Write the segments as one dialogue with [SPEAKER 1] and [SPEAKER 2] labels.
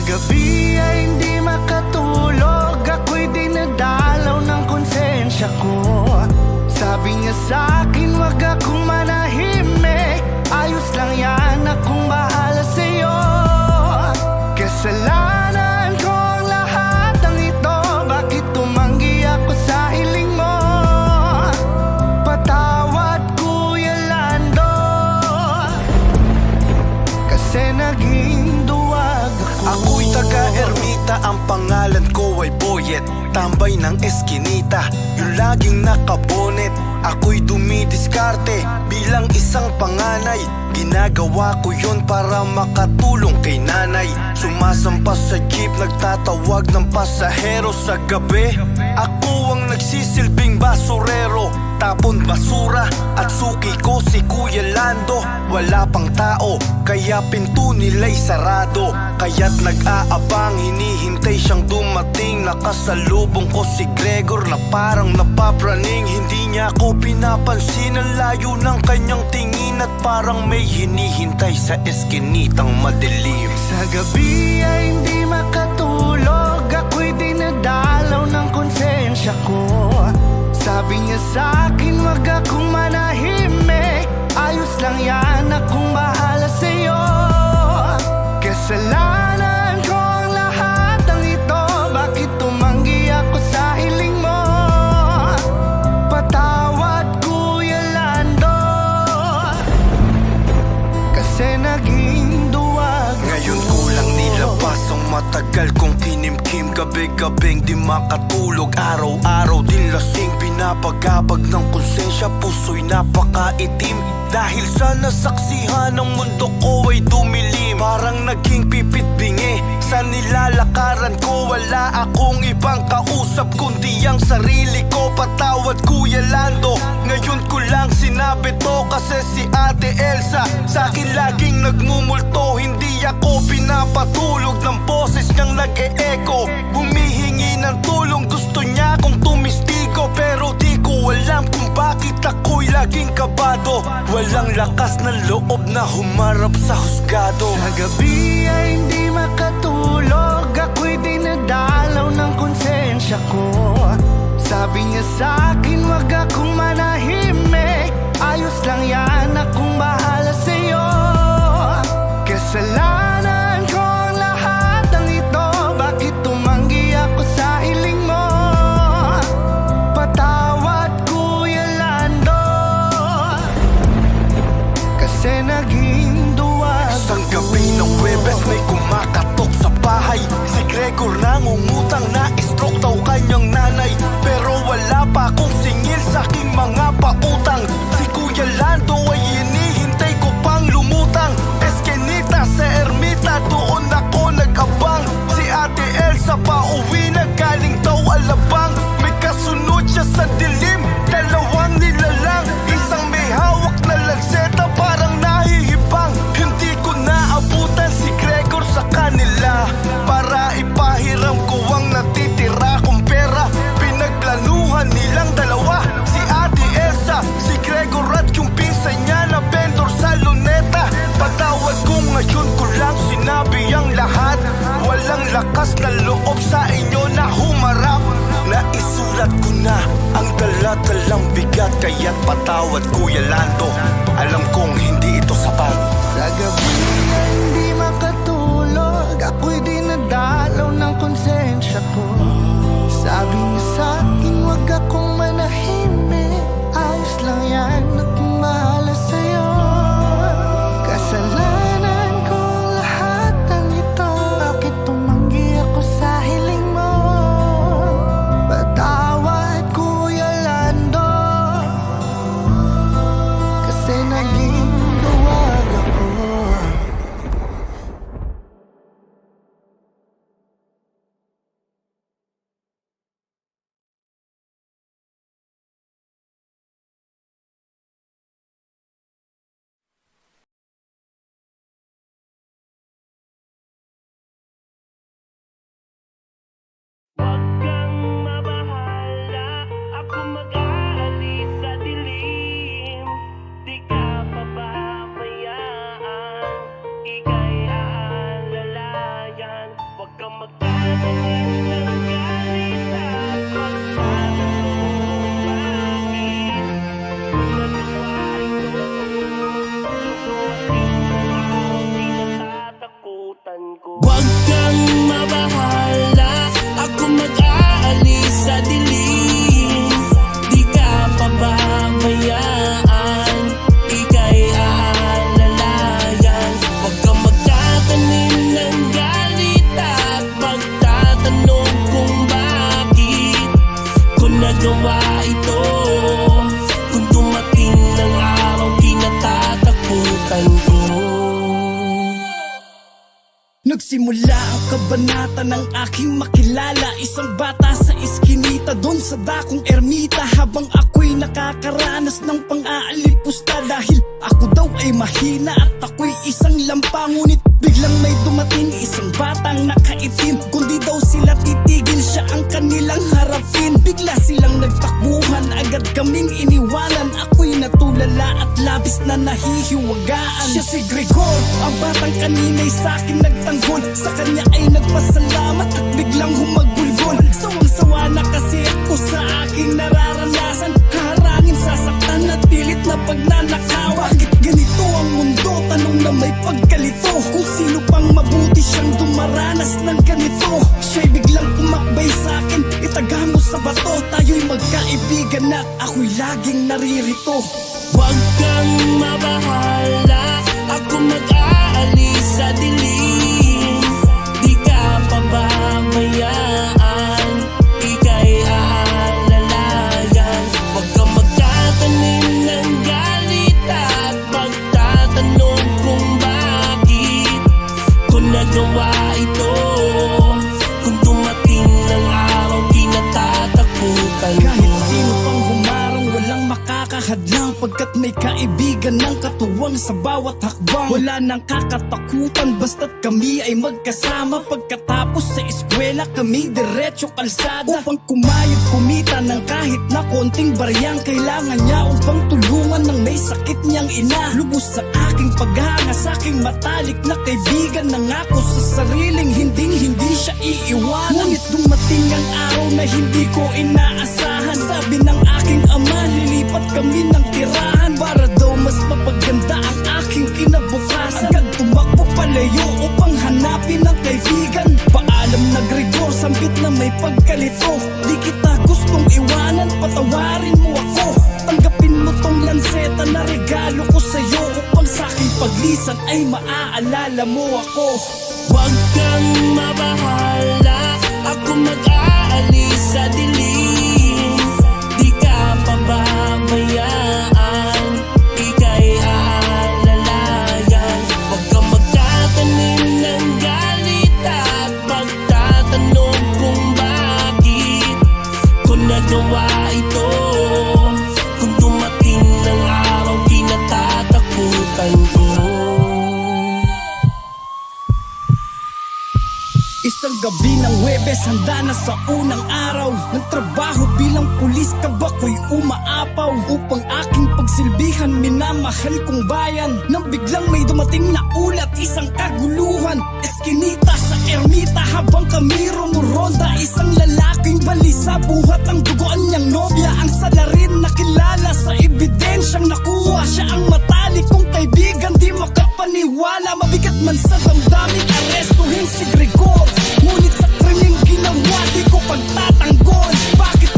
[SPEAKER 1] Gabi ay hindi makatulog, ako'y dinadalaw ng konsensya ko. Sabi niya sa'kin wag akong manahimik, ayos lang yan, akong bahala sa'yo. Kasalanan ko ang lahat ng ito, bakit tumanggi ako sa hiling mo? Patawad Kuya Lando, kasi naging duwag ako.
[SPEAKER 2] Ako'y taga-ermita, ang pangalan ko ay Boyet, tambay ng eskinita, yung laging nakabonet. Ako'y dumidiskarte bilang isang panganay, ginagawa ko yon para makatulong kay nanay. Sumasampas sa jeep, nagtatawag ng pasahero sa gabi. Ako ang nagsisilbing basurero, tapon basura at suki ko si Kuya Lando. Wala pang tao, kaya pinto nila'y sarado, kaya't nag-aabang, hinihintay siyang dumating. Nakasalubong ko si Gregor na parang napapraning. Hindi niya ako pinapansin, ang layo ng kanyang tingin, at parang may hinihintay sa eskinitang madilim.
[SPEAKER 1] Sa gabi ay hindi makatulog, ako'y dinadalaw ng konsensya ko. Sabi niya sa'kin wag akong manahimik, ayos lang yan, akong bahala sa'yo. Kasalanan ko ang lahat ng ito, bakit tumanggi ako sa hiling mo? Patawad Kuya Lando, kasi naging duwag ako.
[SPEAKER 2] Ngayon ko lang nilabas ang matagal kong kinimkim, gabi-gabing di makatulog, araw-araw din lasing. Pinapagabag ng konsensya, puso'y napakaitim, dahil sa nasaksihan ng mundo ko ay dumilim. Parang naging pipit bingi sa nilalakaran ko, wala akong ibang kausap kundi ang sarili ko. Patawad Kuya Lando, ngayon ko lang sinabi to kasi si Ate Elsa sa'kin laging nagmumulto. Hindi ako pinapatulog ng boses niyang nag-e-echo, humihingi ng tulong, gusto niya akong tumistigo, pero di ko alam kung bakit ako'y laging kabado. Walang lakas ng loob na humarap sa husgado.
[SPEAKER 1] Sa gabi ay hindi makatulog, ako'y dinadalaw ng konsensya ko. Sabi niya sa'kin wag akong manahimik, ayos lang yan, akong bahala sa'yo. Kasalanan ko ang lahat ng ito, bakit tumanggi ako sa hiling mo? Patawad Kuya Lando, kasi naging duwag ako.
[SPEAKER 2] Isang gabi ng Webes may kumakatok sa bahay, si Gregor nangungutang, na-stroke daw kanyang nanay, pero wala pa akong singil sa aking mga pautang. Si Kuya Lando ay hinihintay ko pang lumutang, eskinita sa ermita, doon ako nag-abang. Si Ate Elsa pa uwi na galing daw Alabang, may kasunod siya sa dilim, dalawang nilalang, isang may hawak na lanseta parang nahihibang. Hindi ko naabutan si Gregor sa kanila, para ipahiram ko ang natitira kong pera. Pinagplanuhan nilang dalawa, si Ate Elsa, si Gregor at yung pinsan niya na vendor sa luneta. Patawad ko, ngayon ko lang sinabi ang lahat, walang lakas na loob sa inyo na humarap. Naisulat ko na ang dala-dalang bigat, kaya't patawad Kuya Lando, alam kong hindi ito sapat.
[SPEAKER 1] Sa gabi ay hindi makatulog, ako'y dinadalaw ng konsensya ko. Sabi niya sa'kin wag akong manahimik, ayos lang yan, akong bahala sa'yo. Kasalanan ko ang lahat ng ito, bakit tumanggi ako sa hiling mo? Patawad Kuya Lando, kasi naging
[SPEAKER 3] Nagsimula ang kabanata ng aking makilala. Isang bata sa iskinita, doon sa dakong ermita. Habang ako'y nakakaranas ng pang-aalipusta. Dahil ako daw ay mahina at ako'y isang lampa. Ngunit biglang may dumating isang batang nakaitim. Kundi daw sila titigil, siya ang kanilang harapin. Bigla silang nagtakbuhan, agad kaming iniwanan. Ako'y natulala at labis na nahihiwagaan. Siya si Gregor, ang batang kanina'y sa'kin nagtanggol. Sa kanya ay nagpasalamat at biglang humagulgol. Sawang-sawa na kasi ako sa aking nararanasan. Kaharangin, sasaktan at pilit na pagnanakaw. Bakit ganito ang mundo? Tanong na may pagkalito. Kung sino pang mabuti siyang dumaranas ng ganito. Siya'y biglang umakbay sa'kin, itaga mo sa bato. Tayo'y magkaibigan at ako'y laging naririto.
[SPEAKER 4] Huwag kang mabahala, ako mag-aalis sa dilim. Di ka pababayaan, ika'y aalalayan. Huwag kang magtatanim ng galit at magtatanong kung bakit ko nagawa ito. Kung dumating ng araw, di natatakutan ko.
[SPEAKER 3] Kahit sino pang humarang, walang makakahadlang. Pagkat may kaibigan ng katuwang sa bawat hakbang. Wala nang kakatakutan, basta't kami ay magkasama. Pagkatapos sa eskwela, kami diretso kalsada. Upang kumayod kumita ng kahit na konting baryang. Kailangan niya upang tulungan ng may sakit niyang ina. Lubos sa aking paghanga, sa aking matalik na kaibigan. Nangako sa sariling hindi siya iiwanan. Ngunit dumating ang araw na hindi ko inaasahan. Sabi ng aking ama, lilipat kami ng tirahan para daw mas mapaganda ang aking kinabukasan. Agad tumakbo palayo upang hanapin ang kaibigan. Paalam na Gregor, sambit na may pagkalito. Di kita gustong iwanan, patawarin mo ako. Tanggapin mo tong lanseta na regalo ko sa'yo. Upang sa'king paglisan ay maaalala mo ako.
[SPEAKER 4] Huwag kang mabahala, ako mag-aalis sa dilim. Di ka pababayaan, ika'y aalalayan. Huwag kang magtatanim ng galit at magtatanong kung bakit ko nagawa ito. Kung dumating ng araw, di natatakutan ko.
[SPEAKER 3] Isang gabi ng Huwebes, handa na sa unang araw. Nagtrabaho bilang pulis, kabako'y umaapaw. Upang aking pagsilbihan, minamahal kong bayan. Nang biglang may dumating na ulat, isang kaguluhan. Eskinita sa ermita habang kami rumuronda. Isang lalaking balisa, buhat ang dugoan niyang nobya. Ang salarin nakilala sa ebidensyang nakuha. Siya ang matalik kong kaibigan, di makapaniwala. Mabigat man sa damdamin, arestuhin si Gregor. Ngunit sa krimeng ginawa, di ko pagtatanggol. Bakit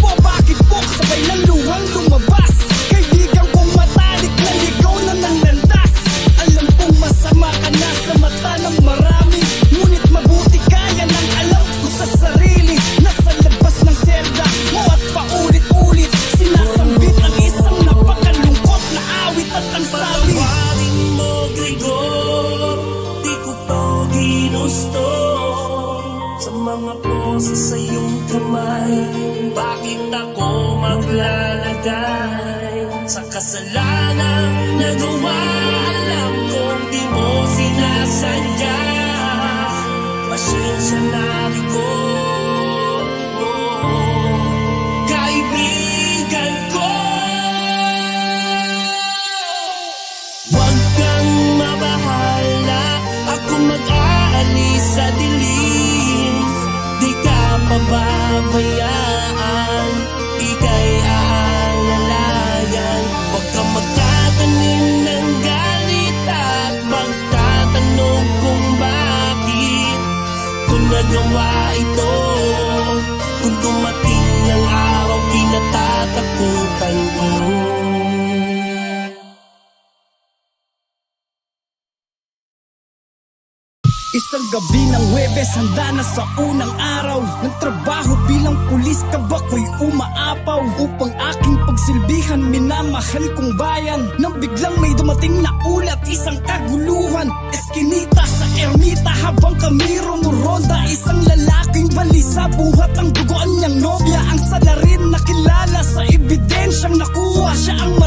[SPEAKER 3] po, sabay ng luhang lumabas. Kaibigan kong matalik, naligaw na ng landas. Alam kong masama ka na sa mata ng marami. Ngunit mabuti kaya ng alam ko sa sarili. Nasa labas ng selda mo at paulit-ulit sinasambit ang isang napakalungkot na awit. At ang sabi,
[SPEAKER 4] patawarin mo, Gregor, di ko to ginusto. Sa mga poses sa iyong kamay, bakit ako maglalagay sa kasalanang nagawa? Alam kong di mo sinasadya. Pasensya na ko, kaibigan ko. Huwag kang mabahala, ako mag-aalis sa dilim. Di ka pababayaan, ika'y aalalayan. Huwag kang magtatanim ng galit at magtatanong kung bakit ko nagawa ito. Kung dumating ng araw, di natatakutan ko.
[SPEAKER 3] Isang gabi ng Huwebes, handa na sa unang araw ng trabaho bilang pulis, kaba ko'y umaapaw upang aking pagsilbihan minamahal kong bayan. Nang biglang may dumating na ulat, isang kaguluhan, eskinita sa ermita habang kami rumuronda. Isang lalaking balisa, buhat ang dugoan niyang nobya. Ang salarin nakilala sa ebidensyang nakuha, siya ang